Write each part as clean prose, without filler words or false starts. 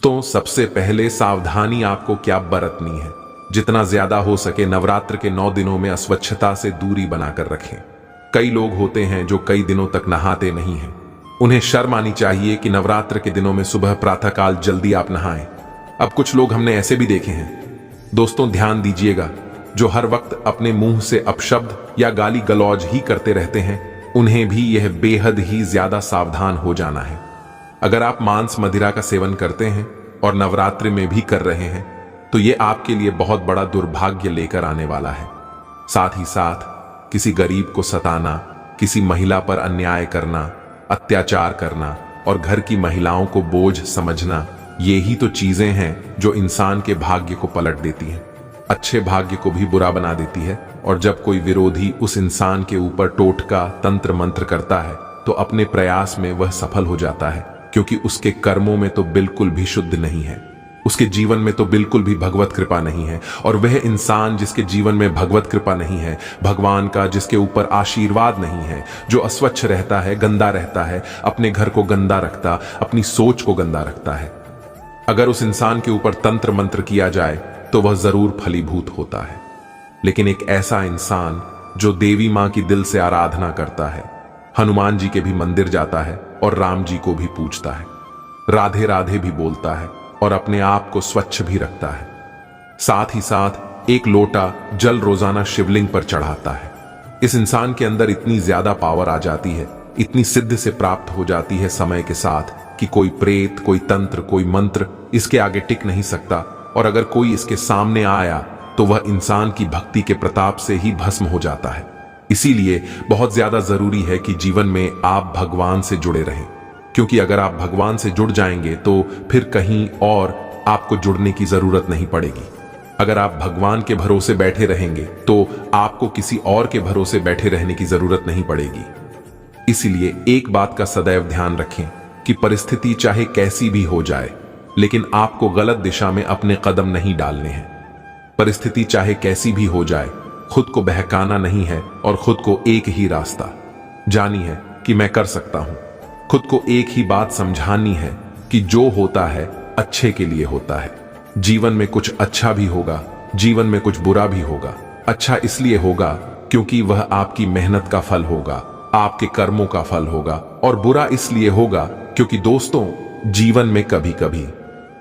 दोस्तों, सबसे पहले सावधानी आपको क्या बरतनी है, जितना ज्यादा हो सके नवरात्र के 9 दिनों में अस्वच्छता से दूरी बनाकर रखें। कई लोग होते हैं जो कई दिनों तक नहाते नहीं हैं। उन्हें शर्म आनी चाहिए कि नवरात्र के दिनों में सुबह प्रातःकाल जल्दी आप नहाएं। अब कुछ लोग हमने ऐसे भी देखे हैं। दोस्तों, ध्यान दीजिएगा, जो हर वक्त अपने मुंह से अपशब्द या गाली गलौज ही करते रहते हैं, उन्हें भी यह बेहद ही ज्यादा सावधान हो जाना है। अगर आप मांस मदिरा का सेवन करते हैं और नवरात्रि में भी कर रहे हैं, तो यह आपके लिए बहुत बड़ा दुर्भाग्य लेकर आने वाला है। साथ ही साथ किसी गरीब को सताना, किसी महिला पर अन्याय करना, अत्याचार करना और घर की महिलाओं को बोझ समझना, ये ही तो चीजें हैं जो इंसान के भाग्य को पलट देती हैं, अच्छे भाग्य को भी बुरा बना देती है। और जब कोई विरोधी उस इंसान के ऊपर टोटका तंत्र मंत्र करता है, तो अपने प्रयास में वह सफल हो जाता है, क्योंकि उसके कर्मों में तो बिल्कुल भी शुद्ध नहीं है, उसके जीवन में तो बिल्कुल भी भगवत कृपा नहीं है। और वह इंसान जिसके जीवन में भगवत कृपा नहीं है, भगवान का जिसके ऊपर आशीर्वाद नहीं है, जो अस्वच्छ रहता है, गंदा रहता है, अपने घर को गंदा रखता, अपनी सोच को गंदा रखता है, अगर उस इंसान के ऊपर तंत्र मंत्र किया जाए तो वह जरूर फलीभूत होता है। लेकिन एक ऐसा इंसान जो देवी मां की दिल से आराधना करता है, हनुमान जी के भी मंदिर जाता है और राम जी को भी पूजता है, राधे राधे भी बोलता है और अपने आप को स्वच्छ भी रखता है, साथ ही साथ एक लोटा जल रोजाना शिवलिंग पर चढ़ाता है, इस इंसान के अंदर इतनी ज्यादा पावर आ जाती है, इतनी सिद्ध से प्राप्त हो जाती है समय के साथ, कि कोई प्रेत, कोई तंत्र, कोई मंत्र इसके आगे टिक नहीं सकता। और अगर कोई इसके सामने आया तो वह इंसान की भक्ति के प्रताप से ही भस्म हो जाता है। इसीलिए बहुत ज्यादा जरूरी है कि जीवन में आप भगवान से जुड़े रहें, क्योंकि अगर आप भगवान से जुड़ जाएंगे तो फिर कहीं और आपको जुड़ने की जरूरत नहीं पड़ेगी। अगर आप भगवान के भरोसे बैठे रहेंगे तो आपको किसी और के भरोसे बैठे रहने की जरूरत नहीं पड़ेगी। इसीलिए एक बात का सदैव ध्यान रखें कि परिस्थिति चाहे कैसी भी हो जाए, लेकिन आपको गलत दिशा में अपने कदम नहीं डालने हैं। परिस्थिति चाहे कैसी भी हो जाए, खुद को बहकाना नहीं है और खुद को एक ही रास्ता जानी है कि मैं कर सकता हूं। खुद को एक ही बात समझानी है कि जो होता है अच्छे के लिए होता है। जीवन में कुछ अच्छा भी होगा, जीवन में कुछ बुरा भी होगा। अच्छा इसलिए होगा क्योंकि वह आपकी मेहनत का फल होगा, आपके कर्मों का फल होगा, और बुरा इसलिए होगा क्योंकि दोस्तों, जीवन में कभी कभी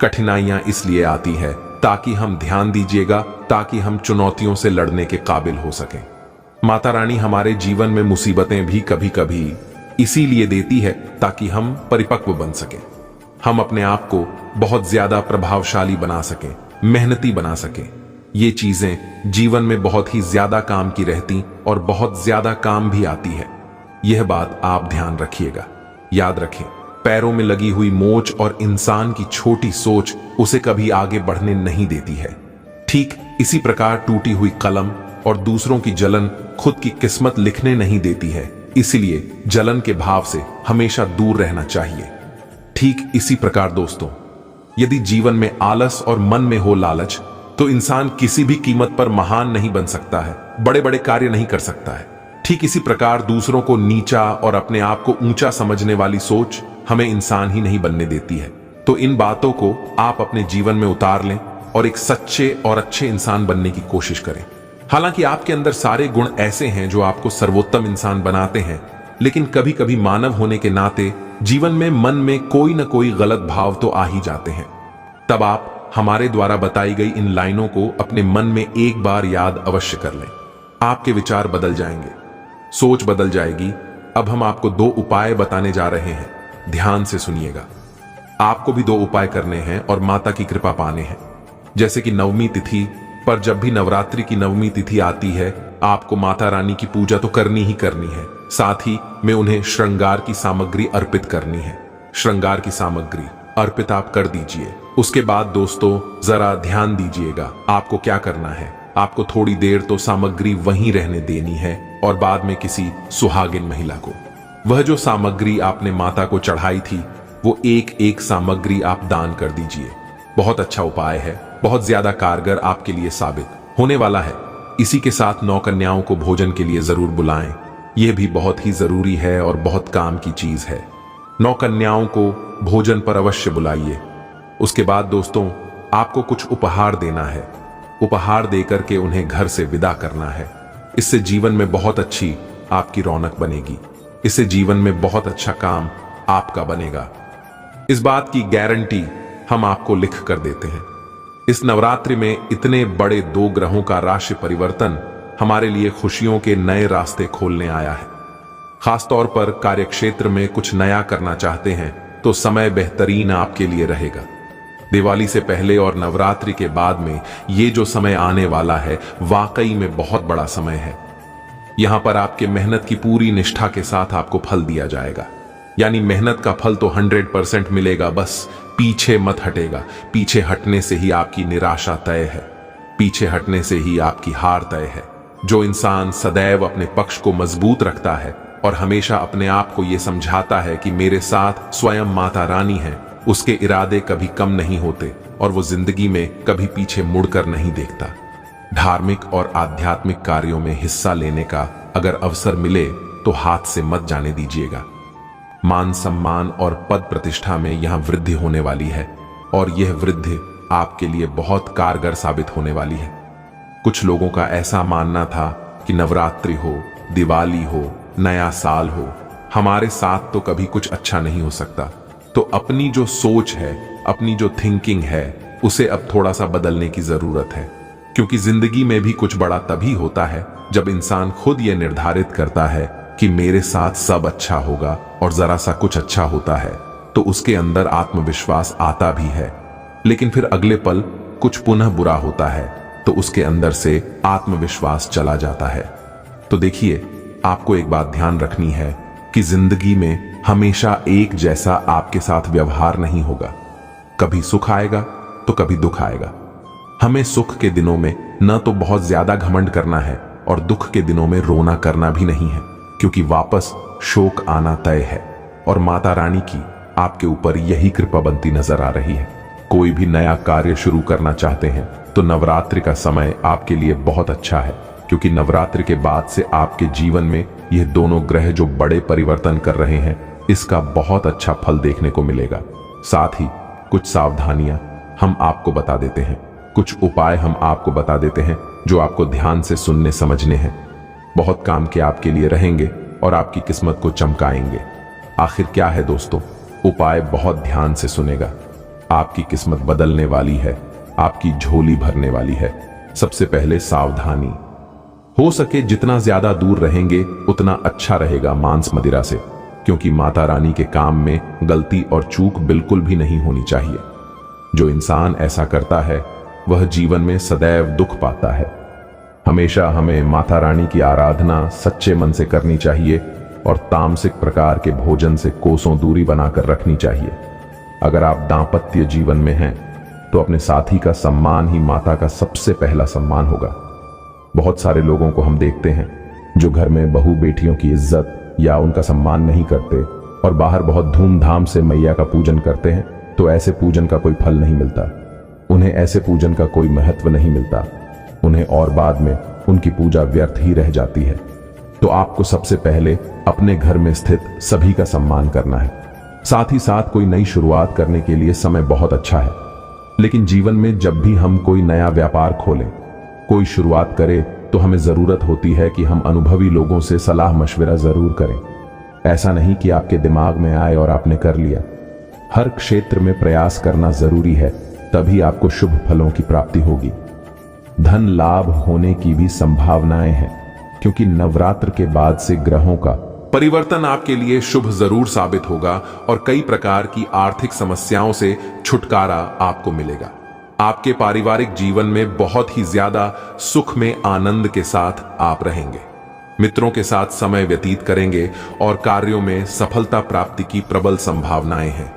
कठिनाइयां इसलिए आती है ताकि हम, ध्यान दीजिएगा, ताकि हम चुनौतियों से लड़ने के काबिल हो सकें। माता रानी हमारे जीवन में मुसीबतें भी कभी कभी इसीलिए देती है ताकि हम परिपक्व बन सकें, हम अपने आप को बहुत ज्यादा प्रभावशाली बना सकें, मेहनती बना सकें। ये चीजें जीवन में बहुत ही ज्यादा काम की रहती और बहुत ज्यादा काम भी आती है। यह बात आप ध्यान रखिएगा, याद रखें। पैरों में लगी हुई मोच और इंसान की छोटी सोच उसे कभी आगे बढ़ने नहीं देती है। ठीक इसी प्रकार टूटी हुई कलम और दूसरों की जलन खुद की किस्मत लिखने नहीं देती है। इसलिए जलन के भाव से हमेशा दूर रहना चाहिए। ठीक इसी प्रकार दोस्तों, यदि जीवन में आलस और मन में हो लालच, तो इंसान किसी भी कीमत पर महान नहीं बन सकता है, बड़े बड़े कार्य नहीं कर सकता है। ठीक इसी प्रकार दूसरों को नीचा और अपने आप को ऊंचा समझने वाली सोच हमें इंसान ही नहीं बनने देती है। तो इन बातों को आप अपने जीवन में उतार लें और एक सच्चे और अच्छे इंसान बनने की कोशिश करें। हालांकि आपके अंदर सारे गुण ऐसे हैं जो आपको सर्वोत्तम इंसान बनाते हैं, लेकिन कभी कभी मानव होने के नाते जीवन में मन में कोई न कोई गलत भाव तो आ ही जाते हैं। तब आप हमारे द्वारा बताई गई इन लाइनों को अपने मन में एक बार याद अवश्य कर लें। आपके विचार बदल जाएंगे, सोच बदल जाएगी। अब हम आपको 2 उपाय बताने जा रहे हैं, ध्यान से सुनिएगा। आपको भी 2 उपाय करने हैं और माता की कृपा पाने हैं। जैसे कि नवमी तिथि पर, जब भी नवरात्रि की नवमी तिथि आती है, आपको माता रानी की पूजा तो करनी ही करनी है, साथ ही में उन्हें श्रृंगार की सामग्री अर्पित करनी है। श्रृंगार की सामग्री अर्पित आप कर दीजिए। उसके बाद दोस्तों जरा ध्यान दीजिएगा, आपको क्या करना है। आपको थोड़ी देर तो सामग्री वहीं रहने देनी है और बाद में किसी सुहागिन महिला को वह जो सामग्री आपने माता को चढ़ाई थी, वो एक एक सामग्री आप दान कर दीजिए। बहुत अच्छा उपाय है, बहुत ज्यादा कारगर आपके लिए साबित होने वाला है। इसी के साथ 9 कन्याओं को भोजन के लिए जरूर बुलाएं। यह भी बहुत ही जरूरी है और बहुत काम की चीज है। 9 कन्याओं को भोजन पर अवश्य बुलाइए। उसके बाद दोस्तों, आपको कुछ उपहार देना है। उपहार देकर के उन्हें घर से विदा करना है। इससे जीवन में बहुत अच्छी आपकी रौनक बनेगी। इससे जीवन में बहुत अच्छा काम आपका बनेगा। इस बात की गारंटी हम आपको लिख कर देते हैं। इस नवरात्रि में इतने बड़े 2 ग्रहों का राशि परिवर्तन हमारे लिए खुशियों के नए रास्ते खोलने आया है। खासतौर पर कार्यक्षेत्र में कुछ नया करना चाहते हैं तो समय बेहतरीन आपके लिए रहेगा। दिवाली से पहले और नवरात्रि के बाद में ये जो समय आने वाला है, वाकई में बहुत बड़ा समय है। यहां पर आपके मेहनत की पूरी निष्ठा के साथ आपको फल दिया जाएगा। यानी मेहनत का फल तो 100% मिलेगा, बस पीछे मत हटेगा। पीछे हटने से ही आपकी निराशा तय है। पीछे हटने से ही आपकी हार तय है। जो इंसान सदैव अपने पक्ष को मजबूत रखता है और हमेशा अपने आप को यह समझाता है कि मेरे साथ स्वयं माता रानी है, उसके इरादे कभी कम नहीं होते और वो जिंदगी में कभी पीछे मुड़कर नहीं देखता। धार्मिक और आध्यात्मिक कार्यों में हिस्सा लेने का अगर अवसर मिले तो हाथ से मत जाने दीजिएगा। मान सम्मान और पद प्रतिष्ठा में यहां वृद्धि होने वाली है और यह वृद्धि आपके लिए बहुत कारगर साबित होने वाली है। कुछ लोगों का ऐसा मानना था कि नवरात्रि हो, दिवाली हो, नया साल हो, हमारे साथ तो कभी कुछ अच्छा नहीं हो सकता। तो अपनी जो सोच है, अपनी जो थिंकिंग है, उसे अब थोड़ा सा बदलने की जरूरत है। क्योंकि जिंदगी में भी कुछ बड़ा तभी होता है जब इंसान खुद यह निर्धारित करता है कि मेरे साथ सब अच्छा होगा, और जरा सा कुछ अच्छा होता है तो उसके अंदर आत्मविश्वास आता भी है। लेकिन फिर अगले पल कुछ पुनः बुरा होता है तो उसके अंदर से आत्मविश्वास चला जाता है। तो देखिए, आपको एक बात ध्यान रखनी है कि जिंदगी में हमेशा एक जैसा आपके साथ व्यवहार नहीं होगा। कभी सुख आएगा तो कभी दुख आएगा। हमें सुख के दिनों में न तो बहुत ज्यादा घमंड करना है और दुख के दिनों में रोना करना भी नहीं है, क्योंकि वापस शोक आना तय है और माता रानी की आपके ऊपर यही कृपा बनती नजर आ रही है। कोई भी नया कार्य शुरू करना चाहते हैं तो नवरात्रि का समय आपके लिए बहुत अच्छा है, क्योंकि नवरात्रि के बाद से आपके जीवन में यह दोनों ग्रह जो बड़े परिवर्तन कर रहे हैं, इसका बहुत अच्छा फल देखने को मिलेगा। साथ ही कुछ सावधानियां हम आपको बता देते हैं, कुछ उपाय हम आपको बता देते हैं जो आपको ध्यान से सुनने समझने हैं। बहुत काम के आपके लिए रहेंगे और आपकी किस्मत को चमकाएंगे। आखिर क्या है दोस्तों? उपाय बहुत ध्यान से सुनेगा। आपकी किस्मत बदलने वाली है, आपकी झोली भरने वाली है। सबसे पहले सावधानी। हो सके जितना ज्यादा दूर रहेंगे उतना अच्छा रहेगा मांस मदिरा से, क्योंकि माता रानी के काम में गलती और चूक बिल्कुल भी नहीं होनी चाहिए। जो इंसान ऐसा करता है वह जीवन में सदैव दुख पाता है। हमेशा हमें माता रानी की आराधना सच्चे मन से करनी चाहिए और तामसिक प्रकार के भोजन से कोसों दूरी बनाकर रखनी चाहिए। अगर आप दांपत्य जीवन में हैं तो अपने साथी का सम्मान ही माता का सबसे पहला सम्मान होगा। बहुत सारे लोगों को हम देखते हैं जो घर में बहू बेटियों की इज्जत या उनका सम्मान नहीं करते और बाहर बहुत धूमधाम से मैया का पूजन करते हैं, तो ऐसे पूजन का कोई फल नहीं मिलता। उन्हें ऐसे पूजन का कोई महत्व नहीं मिलता उन्हें, और बाद में उनकी पूजा व्यर्थ ही रह जाती है। तो आपको सबसे पहले अपने घर में स्थित सभी का सम्मान करना है। साथ ही साथ कोई नई शुरुआत करने के लिए समय बहुत अच्छा है। लेकिन जीवन में जब भी हम कोई नया व्यापार खोलें, कोई शुरुआत करें, तो हमें जरूरत होती है कि हम अनुभवी लोगों से सलाह मशविरा जरूर करें। ऐसा नहीं कि आपके दिमाग में आए और आपने कर लिया। हर क्षेत्र में प्रयास करना जरूरी है, तभी आपको शुभ फलों की प्राप्ति होगी। धन लाभ होने की भी संभावनाएं हैं, क्योंकि नवरात्र के बाद से ग्रहों का परिवर्तन आपके लिए शुभ जरूर साबित होगा और कई प्रकार की आर्थिक समस्याओं से छुटकारा आपको मिलेगा। आपके पारिवारिक जीवन में बहुत ही ज्यादा सुख में आनंद के साथ आप रहेंगे। मित्रों के साथ समय व्यतीत करेंगे और कार्यों में सफलता प्राप्ति की प्रबल संभावनाएं हैं।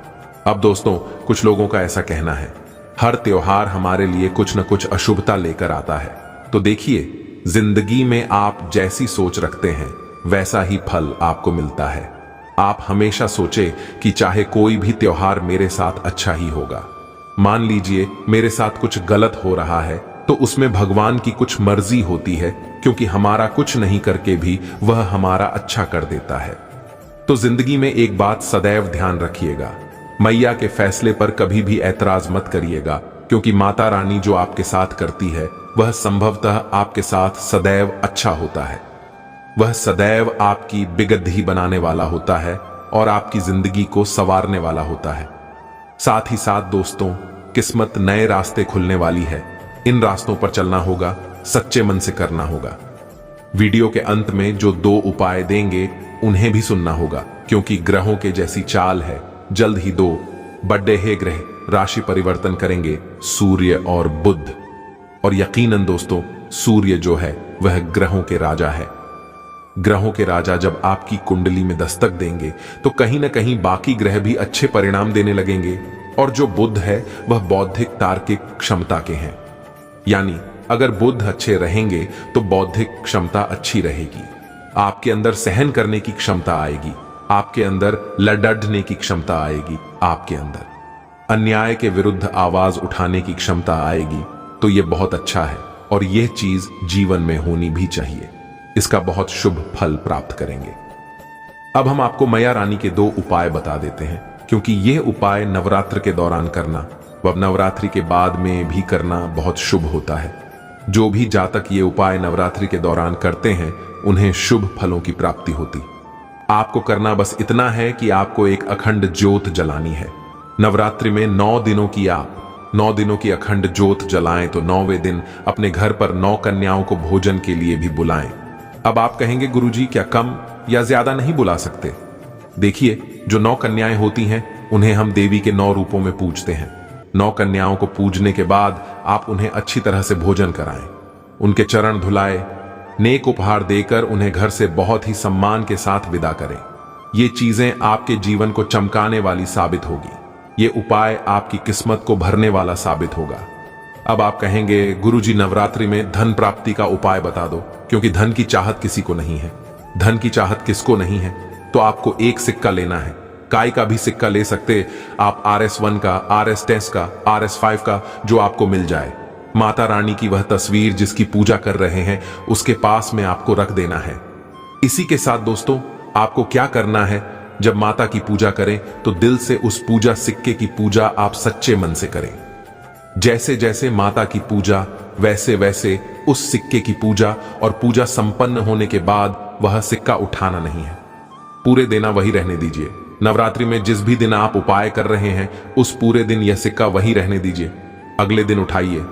अब दोस्तों, कुछ लोगों का ऐसा कहना है हर त्योहार हमारे लिए कुछ न कुछ अशुभता लेकर आता है। तो देखिए, जिंदगी में आप जैसी सोच रखते हैं वैसा ही फल आपको मिलता है। आप हमेशा सोचे कि चाहे कोई भी त्योहार मेरे साथ अच्छा ही होगा। मान लीजिए मेरे साथ कुछ गलत हो रहा है तो उसमें भगवान की कुछ मर्जी होती है, क्योंकि हमारा कुछ नहीं करके भी वह हमारा अच्छा कर देता है। तो जिंदगी में एक बात सदैव ध्यान रखिएगा, मैया के फैसले पर कभी भी ऐतराज मत करिएगा, क्योंकि माता रानी जो आपके साथ करती है वह संभवतः आपके साथ सदैव अच्छा होता है। वह सदैव आपकी बिगद्दी बनाने वाला होता है और आपकी जिंदगी को संवारने वाला होता है। साथ ही साथ दोस्तों, किस्मत नए रास्ते खुलने वाली है। इन रास्तों पर चलना होगा, सच्चे मन से करना होगा। वीडियो के अंत में जो 2 उपाय देंगे उन्हें भी सुनना होगा, क्योंकि ग्रहों के जैसी चाल है। जल्द ही 2 बड़े हे ग्रह राशि परिवर्तन करेंगे, सूर्य और बुध। और यकीनन दोस्तों, सूर्य जो है वह ग्रहों के राजा है। ग्रहों के राजा जब आपकी कुंडली में दस्तक देंगे तो कहीं ना कहीं बाकी ग्रह भी अच्छे परिणाम देने लगेंगे। और जो बुध है वह बौद्धिक तार्किक क्षमता के हैं, यानी अगर बुध अच्छे रहेंगे तो बौद्धिक क्षमता अच्छी रहेगी। आपके अंदर सहन करने की क्षमता आएगी, आपके अंदर लड़ने की क्षमता आएगी, आपके अंदर अन्याय के विरुद्ध आवाज उठाने की क्षमता आएगी। तो यह बहुत अच्छा है और यह चीज जीवन में होनी भी चाहिए। इसका बहुत शुभ फल प्राप्त करेंगे। अब हम आपको मैया रानी के 2 उपाय बता देते हैं, क्योंकि यह उपाय नवरात्र के दौरान करना व नवरात्रि के बाद में भी करना बहुत शुभ होता है। जो भी जातक ये उपाय नवरात्रि के दौरान करते हैं उन्हें शुभ फलों की प्राप्ति होती। आपको करना बस इतना है कि आपको एक अखंड ज्योत जलानी है। नवरात्रि में 9 दिनों की 9 दिनों की अखंड ज्योत जलाएं तो 9वें दिन अपने घर पर 9 कन्याओं को भोजन के लिए भी बुलाएं। अब आप कहेंगे गुरुजी क्या कम या ज्यादा नहीं बुला सकते? देखिए, जो 9 कन्याएं होती हैं उन्हें हम देवी के 9 रूपों में पूजते हैं। 9 कन्याओं को पूजने के बाद आप उन्हें अच्छी तरह से भोजन कराएं, उनके चरण धुलाएं, नेक उपहार देकर उन्हें घर से बहुत ही सम्मान के साथ विदा करें। ये चीजें आपके जीवन को चमकाने वाली साबित होगी। ये उपाय आपकी किस्मत को भरने वाला साबित होगा। अब आप कहेंगे गुरुजी नवरात्रि में धन प्राप्ति का उपाय बता दो, क्योंकि धन की चाहत किसी को नहीं है। धन की चाहत किसको नहीं है? तो आपको एक सिक्का लेना है। काय का भी सिक्का ले सकते आप, RS1 का, RS10 का, RS5 का, जो आपको मिल जाए। माता रानी की वह तस्वीर जिसकी पूजा कर रहे हैं उसके पास में आपको रख देना है। इसी के साथ दोस्तों, आपको क्या करना है, जब माता की पूजा करें तो दिल से उस पूजा सिक्के की पूजा आप सच्चे मन से करें। जैसे जैसे माता की पूजा वैसे वैसे उस सिक्के की पूजा, और पूजा संपन्न होने के बाद वह सिक्का उठाना नहीं है। पूरे दिन वही रहने दीजिए। नवरात्रि में जिस भी दिन आप उपाय कर रहे हैं उस पूरे दिन यह सिक्का वही रहने दीजिए। अगले दिन उठाइए।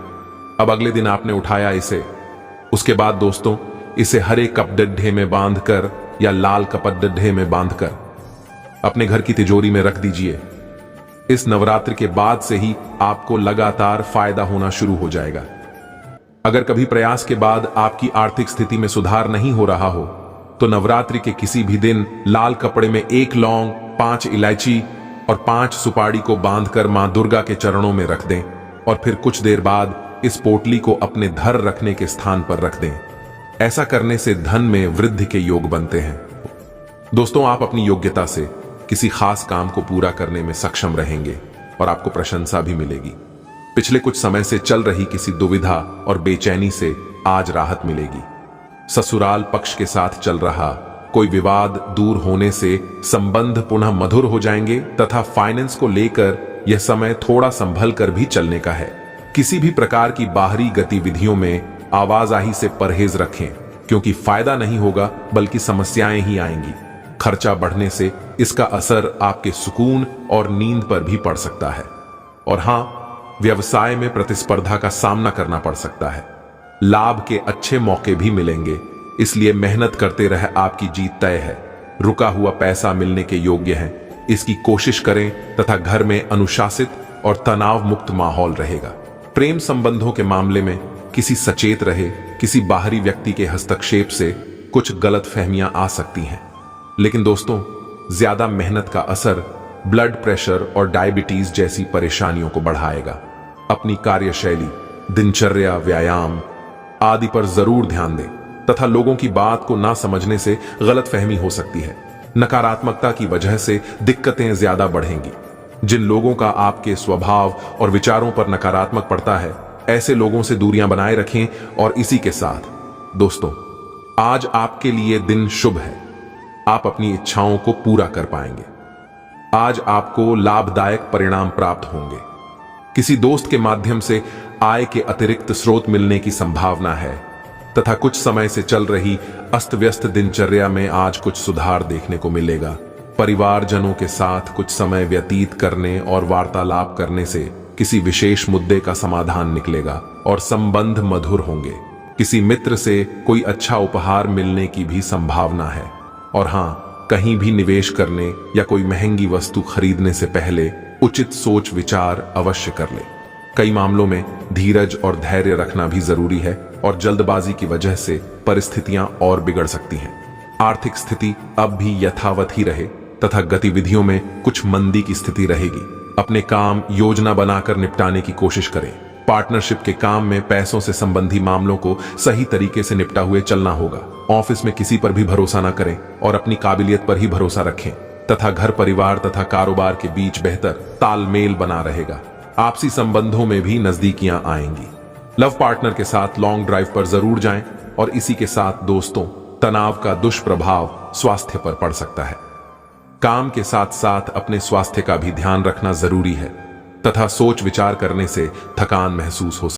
अब अगले दिन आपने उठाया इसे, उसके बाद दोस्तों इसे हरे कपडे में बांधकर या लाल कपडे में बांधकर अपने घर की तिजोरी में रख दीजिए। इस नवरात्रि के बाद से ही आपको लगातार फायदा होना शुरू हो जाएगा। अगर कभी प्रयास के बाद आपकी आर्थिक स्थिति में सुधार नहीं हो रहा हो तो नवरात्रि के किसी भी दिन लाल कपड़े में 1 लौंग, 5 इलायची और 5 सुपारी को बांधकर मां दुर्गा के चरणों में रख दें, और फिर कुछ देर बाद इस पोटली को अपने धर रखने के स्थान पर रख दें। ऐसा करने से धन में वृद्धि के योग बनते हैं। दोस्तों, आप अपनी योग्यता से किसी खास काम को पूरा करने में सक्षम रहेंगे और आपको प्रशंसा भी मिलेगी। पिछले कुछ समय से चल रही किसी दुविधा और बेचैनी से आज राहत मिलेगी। ससुराल पक्ष के साथ चल रहा कोई विवाद दूर होने से संबंध पुनः मधुर हो जाएंगे, तथा फाइनेंस को लेकर यह समय थोड़ा संभल कर भी चलने का है। किसी भी प्रकार की बाहरी गतिविधियों में आवाजाही से परहेज रखें, क्योंकि फायदा नहीं होगा बल्कि समस्याएं ही आएंगी। खर्चा बढ़ने से इसका असर आपके सुकून और नींद पर भी पड़ सकता है। और हां, व्यवसाय में प्रतिस्पर्धा का सामना करना पड़ सकता है। लाभ के अच्छे मौके भी मिलेंगे, इसलिए मेहनत करते रहे आपकी जीत तय है। रुका हुआ पैसा मिलने के योग्य है, इसकी कोशिश करें तथा घर में अनुशासित और तनाव मुक्त माहौल रहेगा। प्रेम संबंधों के मामले में किसी सचेत रहे, किसी बाहरी व्यक्ति के हस्तक्षेप से कुछ गलतफहमियां आ सकती हैं। लेकिन दोस्तों, ज्यादा मेहनत का असर ब्लड प्रेशर और डायबिटीज जैसी परेशानियों को बढ़ाएगा। अपनी कार्यशैली, दिनचर्या, व्यायाम आदि पर जरूर ध्यान दें, तथा लोगों की बात को ना समझने से गलतफहमी हो सकती है। नकारात्मकता की वजह से दिक्कतें ज्यादा बढ़ेंगी। जिन लोगों का आपके स्वभाव और विचारों पर नकारात्मक पड़ता है, ऐसे लोगों से दूरियां बनाए रखें। और इसी के साथ दोस्तों, आज आपके लिए दिन शुभ है। आप अपनी इच्छाओं को पूरा कर पाएंगे। आज आपको लाभदायक परिणाम प्राप्त होंगे। किसी दोस्त के माध्यम से आय के अतिरिक्त स्रोत मिलने की संभावना है तथा कुछ समय से चल रही अस्त व्यस्त दिनचर्या में आज कुछ सुधार देखने को मिलेगा। परिवारजनों के साथ कुछ समय व्यतीत करने और वार्तालाप करने से किसी विशेष मुद्दे का समाधान निकलेगा और संबंध मधुर होंगे। किसी मित्र से कोई अच्छा उपहार मिलने की भी संभावना है। और हां, कहीं भी निवेश करने या कोई महंगी वस्तु खरीदने से पहले उचित सोच विचार अवश्य कर ले। कई मामलों में धीरज और धैर्य रखना भी जरूरी है और जल्दबाजी की वजह से परिस्थितियां और बिगड़ सकती हैं। आर्थिक स्थिति अब भी यथावत ही रहे तथा गतिविधियों में कुछ मंदी की स्थिति रहेगी। अपने काम योजना बनाकर निपटाने की कोशिश करें। पार्टनरशिप के काम में पैसों से संबंधी मामलों को सही तरीके से निपटा हुए चलना होगा। ऑफिस में किसी पर भी भरोसा न करें और अपनी काबिलियत पर ही भरोसा रखें तथा घर परिवार तथा कारोबार के बीच बेहतर तालमेल बना रहेगा। आपसी संबंधों में भी नजदीकियां आएंगी। लव पार्टनर के साथ लॉन्ग ड्राइव पर जरूर जाएं और इसी के साथ दोस्तों, तनाव का दुष्प्रभाव स्वास्थ्य पर पड़ सकता है। काम के साथ साथ अपने स्वास्थ्य का भी ध्यान रखना जरूरी है तथा सोच विचार करने से थकान महसूस हो